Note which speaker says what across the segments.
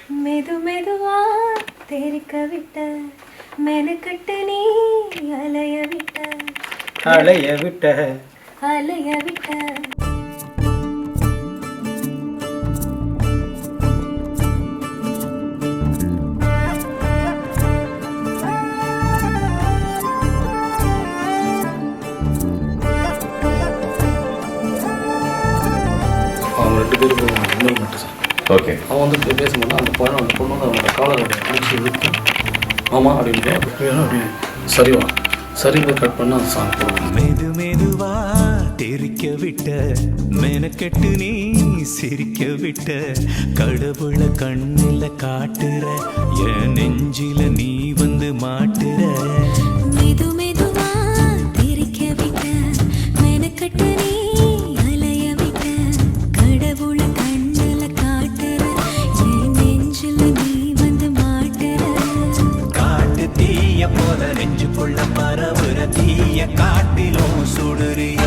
Speaker 1: மெது மெதுவா தெரிக்க விட்ட மெனக்கட்டு நீ அலைய விட்ட
Speaker 2: அலைய விட்ட
Speaker 1: அலைய விட்ட
Speaker 3: அவங்க 2 பேருக்கும் இன்வால்மெண்ட் சார்.
Speaker 4: ஓகே.
Speaker 3: அவன் வந்து பேசும்போது அந்த பொண்ணு வந்து அவனோட காலரோட பிடிச்சி இழுத்து ஆமாம் அப்படின்ட்டு அப்படின்னு சரிவா சரி போய் கட் பண்ணால் அந்த சாங் போடுவோம்.
Speaker 5: மெது மெதுவா தெரிக்க விட்ட மெனக்கெட்டு நீ சிரிக்க விட்ட கடவுள கண்ணில காட்டுற என் நெஞ்சில நீ வந்து மாட்டுற.
Speaker 1: மெது மெதுவா தெரிக்க விட்ட மெனக்கட்டு நீ அலைய விட்ட கடவுள கண்ணுல காட்டுற என் நெஞ்சில நீ வந்து மாட்டுற.
Speaker 5: காட்டு தீய போல நெஞ்சுக்குள்ள பரவுற தீய காட்டிலும் சுடுறிய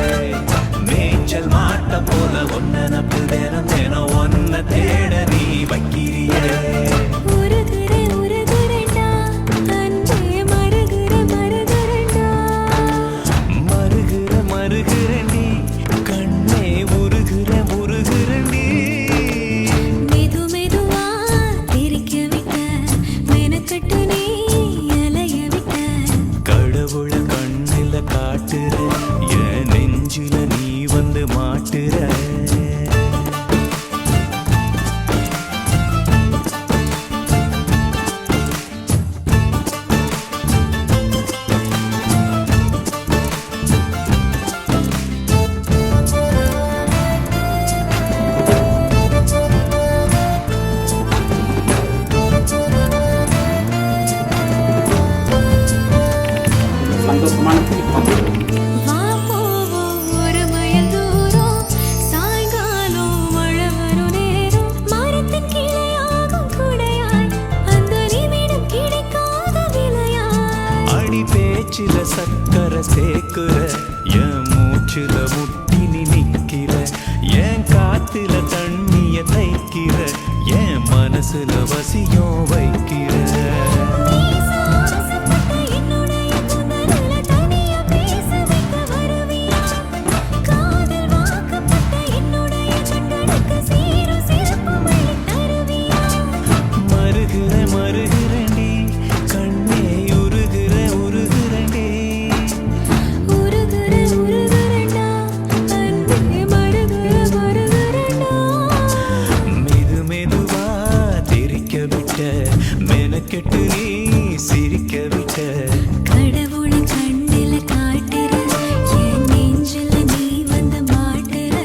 Speaker 5: மேய்ச்சல் மாட்ட போல ஒன்ன நப்பு தினம் தினம் ஒன்ன தேட நீ வைக்கிறிய.
Speaker 1: உருகுற உருகுறண்டா அன்பே மருகுற மருகுறண்டா
Speaker 5: மருகுற மருகுறண்டி கண்ணே உருகுற உருகுறண்டி.
Speaker 1: மெது மெதுவா தெரிக்க விட்ட மெனக்கட்டு நீ அலைய விட்ட
Speaker 5: கடவுள கண்ணில காட்டுற என் நெஞ்சில நீ வந்து மாட்டுற.
Speaker 2: சந்தோஷமான
Speaker 1: வா போவோம் ஒரு மைல் தூரம் சாயங்காலம் மழை வரும் நேரம் மரத்தின் கிளையாகும் குடையாய் அந்த நிமிடம் கிடைக்காத விலையாய்.
Speaker 5: அடி பேச்சில சக்கரை சேர்க்கிற என் மூச்சில முட்டி நீ நிக்கிற என் காத்துல தண்ணிய தைக்கிற என் மனசுல வசியம் வைக்கிற.
Speaker 1: நீ சுவாசப்பட்ட என்னுடைய குரல்ல தனியா பேச வைக்க வருவியா? காதல் வாக்கப்பட்ட என்னுடைய கண்களுக்கு சீரும் சிறப்பும் அள்ளித் தருவியா?
Speaker 5: மருகிற மருகிறண்டி கண்ணே உருகிற உருகிறண்டி.
Speaker 1: உருகுற உருகுறண்டா அன்பே மருகுற மருகுறண்டா.
Speaker 5: மெது மெதுவா தெரிக்க விட்ட மெனக்கெட்டு நீ சிரிக்க விட்ட.
Speaker 1: கடவுள கண்ணில காட்டுற என் நெஞ்சில நீ வந்து மாட்டுற.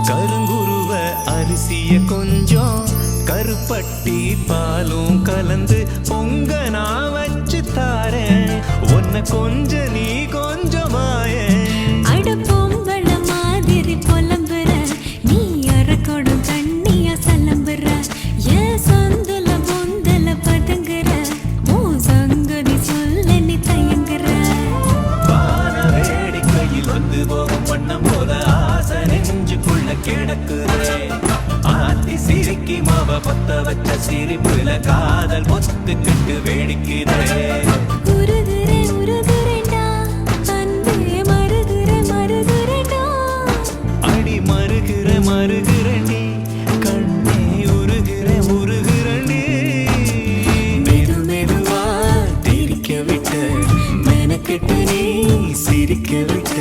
Speaker 5: கருங்குருவ அரிசிய கொஞ்சம் கருப்பட்டி பாலும் கலந்து பொங்க நான் வச்சு தாரேன் உன்னை கொஞ்ச நீ கொஞ்சமாய.
Speaker 1: அட பொம்பள மாதிரி புலம்புற நீ அறக்கொடும் தண்ணியா சலம்புற என் சொந்தல பொந்தல பதுங்குற உன் சங்கதி சொல்ல நீ தயங்குற.
Speaker 5: வான வேடிக்கையில் வந்து போகும் வண்ணம் போல ஆசை நெஞ்சுக்குள்ள கிடக்குறே. ஆத்தி சிரிக்கி மாவ பத்த வச்ச சிரிப்புல காதல் ஒத்துக்கிட்டு வேடிக்கிறே.
Speaker 1: உருகுற உருகுறண்டா அன்பே மருகுற மருகுறண்டா.
Speaker 5: அடி மருகிற மருகிறண்டி கண்ணே உருகிற உருகிறண்டி. மெது மெதுவா தெரிக்க விட்ட மெனக்கெட்டு நீ சிரிக்க விட்ட